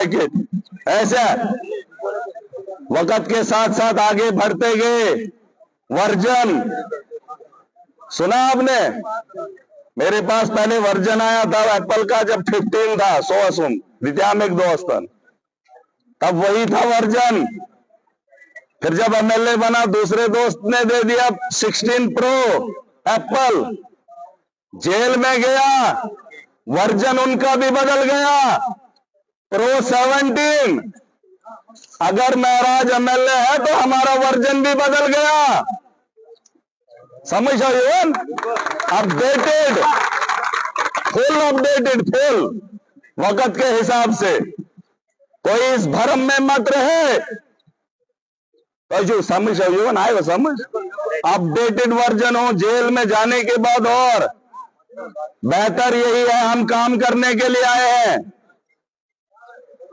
ऐसा वक्त के साथ साथ आगे बढ़ते गए वर्जन सुना आपने। मेरे पास पहले वर्जन आया था एप्पल का जब 15 था, 100 विद्यामिक दोस्तन, तब वही था वर्जन। फिर जब एमएलए बना दूसरे दोस्त ने दे दिया 16 प्रो एप्पल, जेल में गया, वर्जन उनका भी बदल गया, प्रो 17। अगर महराज एमएलए है तो हमारा वर्जन भी बदल गया। समझ आए? अपडेटेड, फुल अपडेटेड, फुल वक्त के हिसाब से। कोई इस भ्रम में मत रहे। तो जो समझ आए वो समझ, अपडेटेड वर्जन हो जेल में जाने के बाद। और बेहतर यही है, हम काम करने के लिए आए हैं।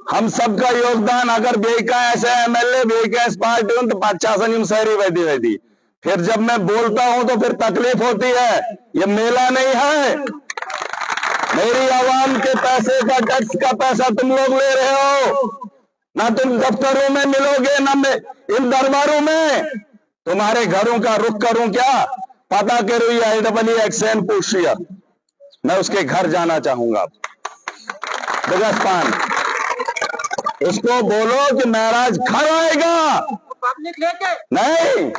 हम सबका योगदान, अगर बेका ऐसे एमएलए बेका इस पार्टी हूं तो 50 शहरी वैदी वैदी। फिर जब मैं बोलता हूं तो फिर तकलीफ होती है। ये मेला नहीं है, मेरी आवाम के पैसे का, टैक्स का पैसा तुम लोग ले रहे हो। ना तुम दफ्तरों में मिलोगे, ना इन दरबारों में। तुम्हारे घरों का रुख करूं क्या? पता करो ये IEEE पूछिए, मैं उसके घर जाना चाहूंगा। बगस्तान उसको बोलो कि महराज घर आएगा, पब्लिक लेके नहीं,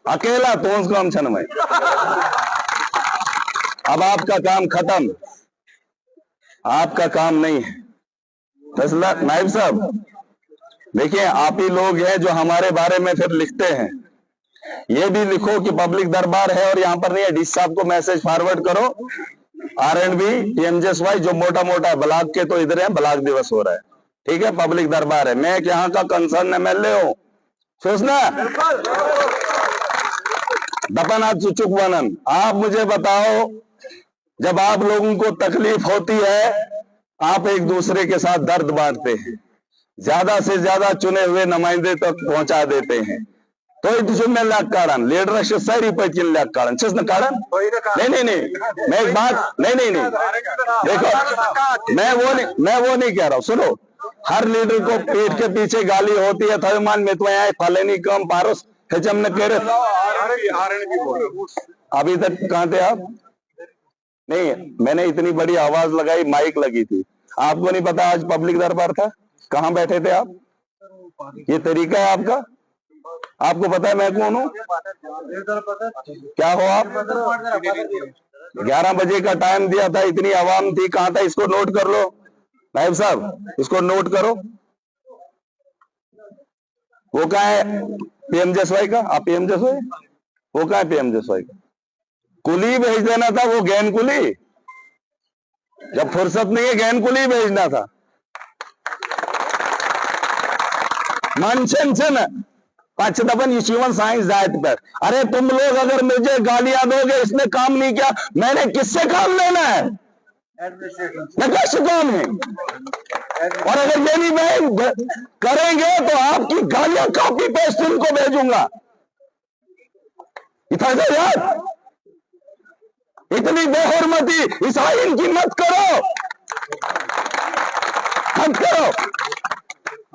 अकेला तो उसको हम छन में। अब आपका काम खत्म, आपका काम नहीं है। तहसीलदार नायब साहब देखिए, आप ही लोग हैं जो हमारे बारे में फिर लिखते हैं। ये भी लिखो कि पब्लिक दरबार है और यहाँ पर नहीं है। डीसी साहब को मैसेज फॉरवर्ड करो, RNB PMJSY जो मोटा मोटा है, ब्लॉक के तो इधर है, ब्लॉक दिवस हो रहा है, ठीक है, पब्लिक दरबार है, मैं यहाँ का कंसर्न MLA हूं। सोचना दपना चुचुक बनन। आप मुझे बताओ, जब आप लोगों को तकलीफ होती है, आप एक दूसरे के साथ दर्द बांटते हैं, ज्यादा से ज्यादा चुने हुए नुमाइंदे तक पहुंचा देते हैं। तो कारण लीडर सारी पचिन कारण कारण नहीं, मैं एक बात नहीं देखो, मैं वो नहीं कह रहा हूं। सुनो, हर लीडर को पीठ के पीछे गाली होती है, थमान में तो यहाँ फलेनी कम पारोस हेचम ने कह रहे। अभी तक कहाँ थे आप? नहीं, मैंने इतनी बड़ी आवाज लगाई, माइक लगी थी। आपको नहीं पता आज पब्लिक दरबार था? कहाँ बैठे थे आप? ये तरीका है आपका? आपको पता है मैं कौन हूँ? क्या हो आप? 11 बजे का टाइम दिया था, इतनी आवाम थी, कहाँ था? इसको नोट कर लो नायब साहब, इसको नोट करो। वो कहाँ है PMJSY का? आप PMJSY, वो कहाँ है PMJSY का? कुली भेज देना था, वो गैन कुली, जब फुर्सत नहीं है गैन कुली भेजना था। मानसन पचदपन ह्यूमन साइंस जात पर। अरे तुम लोग अगर मुझे गालियां दोगे, इसने काम नहीं किया, मैंने किससे काम लेना है? मैं कैसे काम है? और अगर ये नहीं करेंगे तो आपकी गालियां कॉपी पेस्ट इनको भेजूंगा। यार इतनी बेहरमती इस आइन की मत करो, मत करो।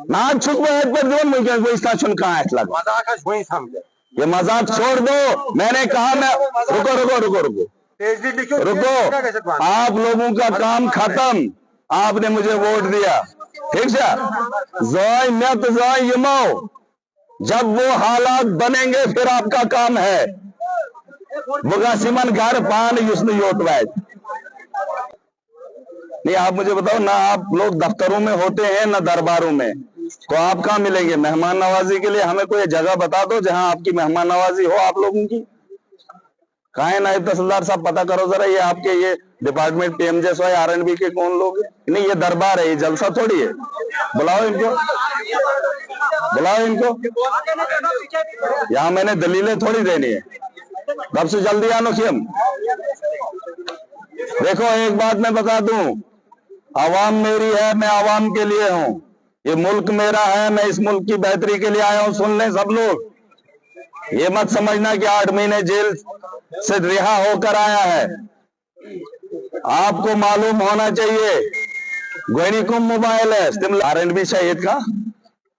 ना छुप पर जो मुझे वो इसका चुनका है लगा। ये मजाक छोड़ दो। मैंने कहा मैं रुको, आप लोगों का काम खत्म, आपने मुझे वोट दिया, ठीक है। जब वो हालात बनेंगे फिर आपका काम है। बुगासिमन घर पान युष्ण योटवैज नहीं। आप मुझे बताओ ना, आप लोग दफ्तरों में होते हैं ना दरबारों में, तो आप कहाँ मिलेंगे मेहमान नवाजी के लिए? हमें कोई जगह बता दो जहां आपकी मेहमान नवाजी हो आप लोगों की। कहाँ है नायब तहसीलदार साहब? पता करो जरा, ये आपके ये डिपार्टमेंट PMJSY RNB के कौन लोग हैं? नहीं, ये दरबार है, ये जलसा थोड़ी है। बुलाओ इनको, बुलाओ इनको। यहाँ मैंने दलीलें थोड़ी देनी है, कब से जल्दी आनो खेम। देखो एक बात मैं बता दूं, आवाम मेरी है, मैं आवाम के लिए हूं। ये मुल्क मेरा है, मैं इस मुल्क की बेहतरी के लिए आया हूं। सुन लें सब लोग, ये मत समझना कि 8 महीने जेल से रिहा होकर आया है। आपको मालूम होना चाहिए गोइनिकुम मोबाइल है R&B शायद का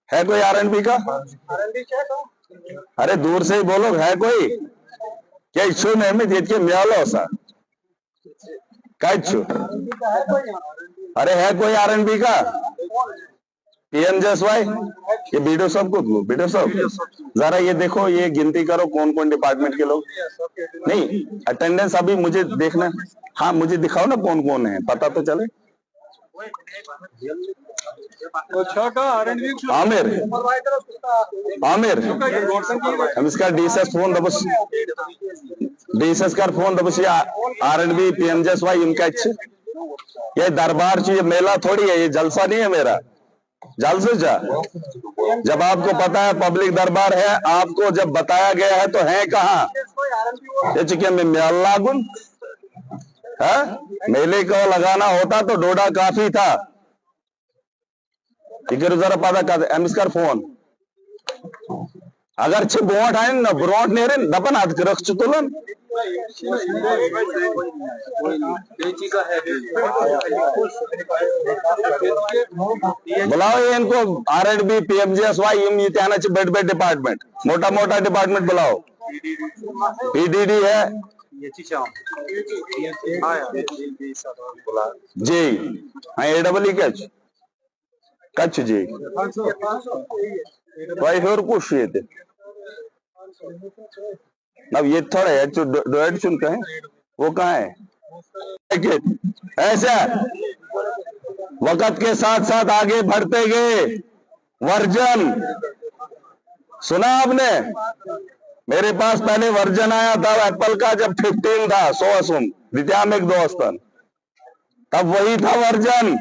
है कोई R&B का? अरे दूर से ही बोलो, है कोई क्या इच्छू निर्मित इतके मिळालो सा काय इच्छू? अरे है कोई R&B का? PM जसवाई ये वीडियो सबको दो, वीडियो सब जरा ये देखो, ये गिनती करो कौन कौन डिपार्टमेंट के लोग नहीं अटेंडेंस अभी मुझे देखना। हाँ मुझे दिखाओ ना कौन कौन है, पता तो चले। आमिर आमिर हम इसका डीएसएस फोन दबस डीएसएस का फोन दबस या R&B PM जसवाई इनका अच्छे ये दरबार चाहिए, मेला थोड़ी है, ये जलसा नहीं है मेरा। जलसे जा जब आपको पता है पब्लिक दरबार है, आपको जब बताया गया है तो है कहाँ ये चिकिया में मेला गुन है? मेले को लगाना होता तो डोडा काफी था। जरा पता कर एमस्कर फोन अगर छे बोट है ना ब्रोट नेरे दपन हाथ रख तुलन बुलाओ इनको R&B PMJSY ये त्याना चे बेड बेड डिपार्टमेंट मोटा मोटा डिपार्टमेंट बुलाओ। PDD है जी हाँ AEE क्या कच्छ जी भाई और कुछ ये थे अब ये थोड़ा है जो डोएट चुन का है वो कहाँ है? ऐसा वक्त के साथ साथ आगे बढ़ते गए वर्जन सुना आपने? मेरे पास पहले वर्जन आया था एप्पल का जब 15 था 100 द्वितीयामिक दोस्तन तब वही था वर्जन।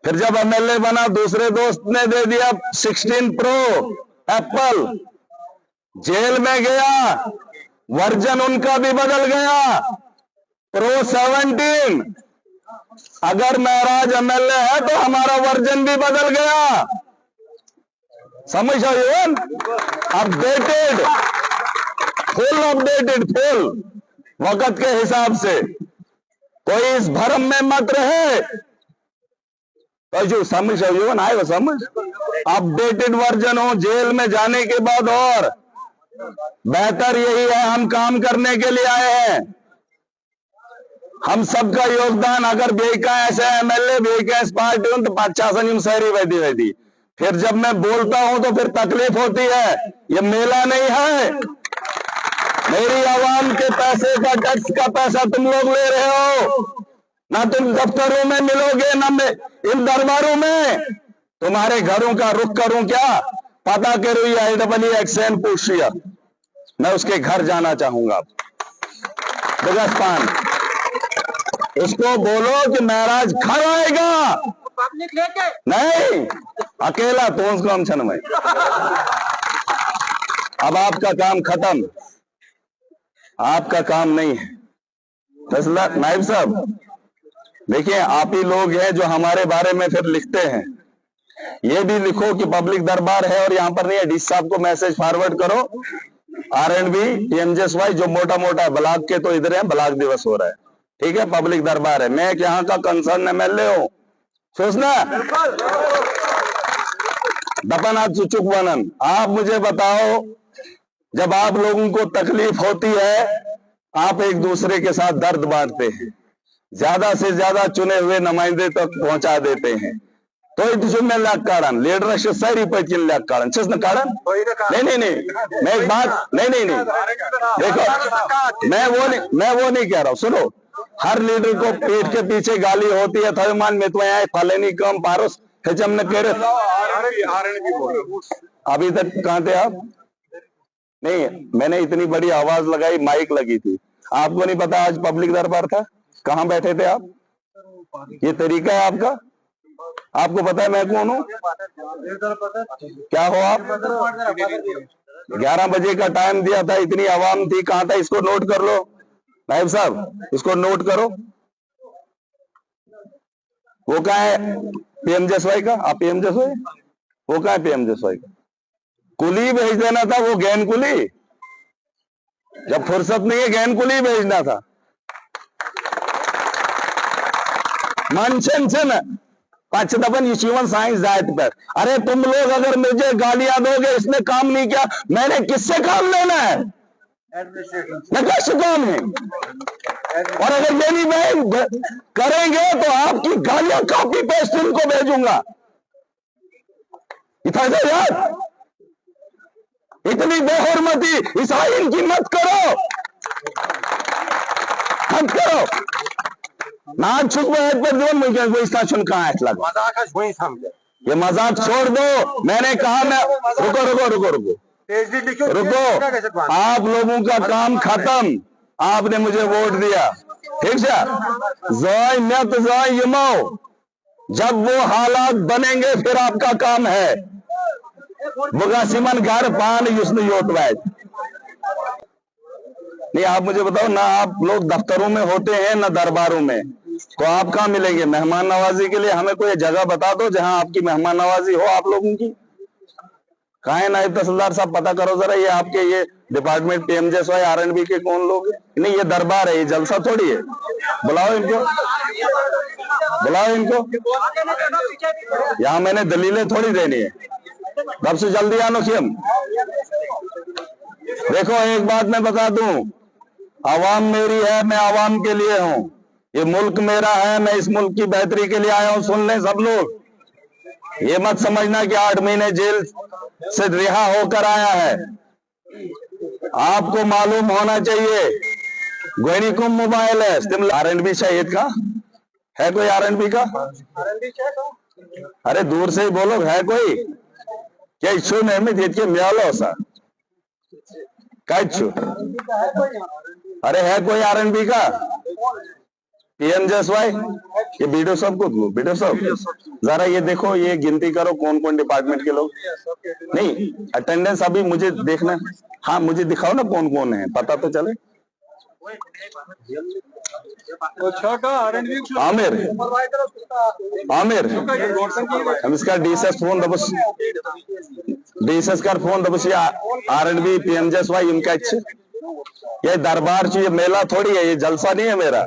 फिर जब MLA बना दूसरे दोस्त ने दे दिया 16 प्रो एप्पल, जेल में गया वर्जन उनका भी बदल गया प्रो 17। अगर महराज MLA है तो हमारा वर्जन भी बदल गया, समझ रहे हो? अपडेटेड फुल अपडेटेड फुल वक्त के हिसाब से, कोई इस भ्रम में मत रहे। तो जो समझ रहे हो ना वो समझ अपडेटेड वर्जन हो जेल में जाने के बाद, और बेहतर यही है हम काम करने के लिए आए हैं, हम सबका योगदान। अगर बेका ऐसे MLA बेका इस पार्टी हूं तो 50 शहरी वैदी वैदी, फिर जब मैं बोलता हूं तो फिर तकलीफ होती है। ये मेला नहीं है, मेरी आवाम के पैसे का टैक्स का पैसा तुम लोग ले रहे हो, ना तुम दफ्तरों में मिलोगे ना इन दरबारों में। तुम्हारे घरों का रुख करूं क्या? पता करो ये AEE एक्सेंट पूछिए, मैं उसके घर जाना चाहूंगा बिगस्तान। उसको बोलो कि महराज घर आएगा, पब्लिक लेके नहीं अकेला तो उसको हम छन में। अब आपका काम खत्म, आपका काम नहीं है। फैसला नाइब साहब देखिए, आप ही लोग हैं जो हमारे बारे में फिर लिखते हैं। ये भी लिखो कि पब्लिक दरबार है और यहाँ पर नहीं है, DC साहब को मैसेज फॉरवर्ड करो R&B PMJSY जो मोटा मोटा ब्लॉक के तो इधर है, ब्लॉक दिवस हो रहा है, ठीक है, पब्लिक दरबार है, मैं यहाँ का कंसर्न MLA हूँ। सोचना दपन आज चुचुक बनन। आप मुझे बताओ, जब आप लोगों को तकलीफ होती है आप एक दूसरे के साथ दर्द बांटते हैं, ज्यादा से ज्यादा चुने हुए नुमाइंदे तक पहुंचा देते हैं, तो में लाख कारण लीडर सारी पैकिन लाख कारण चेस न कारण नहीं, मैं एक बात नहीं देखो, मैं वो नहीं कह रहा हूं। सुनो, हर लीडर को पीठ के पीछे गाली होती है, थमान में तो यहाँ फलेनी कम पारोस हेचम ने कह रहे। अभी तक कहाँ थे आप? नहीं, मैंने इतनी बड़ी आवाज लगाई, माइक लगी थी, आपको नहीं पता आज पब्लिक दरबार था, कहाँ बैठे थे आप? ये तरीका है आपका? आपको पता है मैं कौन हूँ? क्या हो आप? 11 बजे का टाइम दिया था, इतनी आवाम थी, कहाँ था? इसको नोट कर लो नायब साहब, इसको नोट करो। वो कहाँ है PMJSY का? आप PMJSY, वो कहाँ है PMJSY का? कुली भेज देना था, वो गैन कुली, जब फुर्सत नहीं है गैन कुली भेजना था। मनशन से न पाच दबन ये साइंस जात पर। अरे तुम लोग अगर मुझे गालियां दोगे इसने काम नहीं किया, मैंने किससे काम लेना है? मैं कैसे काम है? और अगर ये नहीं मैं करेंगे तो आपकी गालियां कॉपी पेस्ट इनको भेजूंगा। इतना यार, इतनी बेहुरमती ईसाई इनकी मत करो, मत करो ना। छुप पर जो मुझे वो इसका चुन कहाँ है? ये मजाक छोड़ दो। मैंने कहा मैं रुको रुको रुको रुको रुको, आप लोगों का काम खत्म। आपने मुझे वोट दिया, ठीक है? जाय मैं तो जाय यमो, जब वो हालात बनेंगे फिर आपका काम है। बुगासिमन घर पान युष्ण योटवैद नहीं। आप मुझे बताओ ना, आप लोग दफ्तरों में होते हैं ना दरबारों में, तो आप कहाँ मिलेंगे मेहमान नवाजी के लिए? हमें कोई जगह बता दो जहां आपकी मेहमान नवाजी हो आप लोगों की। कहाँ है नायब तहसीलदार साहब? पता करो जरा, ये आपके ये डिपार्टमेंट PMJSY RNB के कौन लोग हैं? नहीं, ये दरबार है, ये जलसा थोड़ी है। बुलाओ इनको, बुलाओ इनको। यहाँ मैंने दलीलें थोड़ी देनी है। कब से जल्दी आनो खियम। देखो एक बात मैं बता दूं, आवाम मेरी है, मैं आवाम के लिए हूं। ये मुल्क मेरा है, मैं इस मुल्क की बेहतरी के लिए आया हूं। सुन लें सब लोग, ये मत समझना कि 8 महीने जेल से रिहा होकर आया है। आपको मालूम होना चाहिए, गोयनिकुम मोबाइल है RNB शहीद का है। कोई RNB का? अरे दूर से ही बोलो, है कोई क्या? इच्छू निर्मित ये मियालो सा क्या इच्छू? अरे है कोई RNB का? PMJSY ये वीडियो सब को दो, वीडियो सब जरा ये देखो, ये गिनती करो कौन कौन डिपार्टमेंट के लोग। नहीं अटेंडेंस अभी मुझे देखना। हाँ मुझे दिखाओ ना कौन कौन है, पता तो चले। आमिर, आमिर हम इसका DSS फोन दबस, DSS का फोन दबस। या RNB PMJSY इनका अच्छे। ये दरबार चाहिए, मेला थोड़ी है, ये जलसा नहीं है मेरा।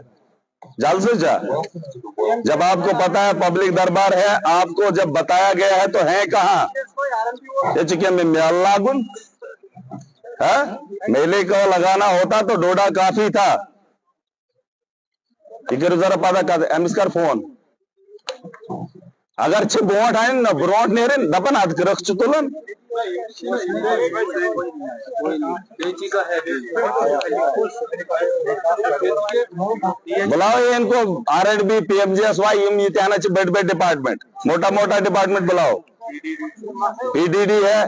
जलसे जा, जब आपको पता है पब्लिक दरबार है, आपको जब बताया गया है तो है कहाँ? ये चिकिया में मेला गुन है। मेले को लगाना होता तो डोडा काफी था। जरा पता कर एमस्कर फोन अगर छे बोट आए ना ब्रोट नेरे दपन हाथ के रख चुतुलन। बुलाओ ये इनको RNB PMJSY ये त्याना चे बेड बेड डिपार्टमेंट, मोटा मोटा डिपार्टमेंट बुलाओ। PDD है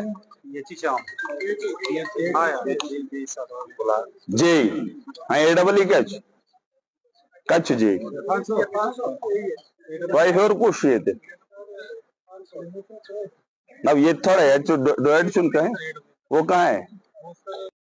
जी, हाँ AEE कच्छ जी भाई और कुछ ये थे। अब ये थोड़ा है जो डोएट चुनका है वो कहाँ है?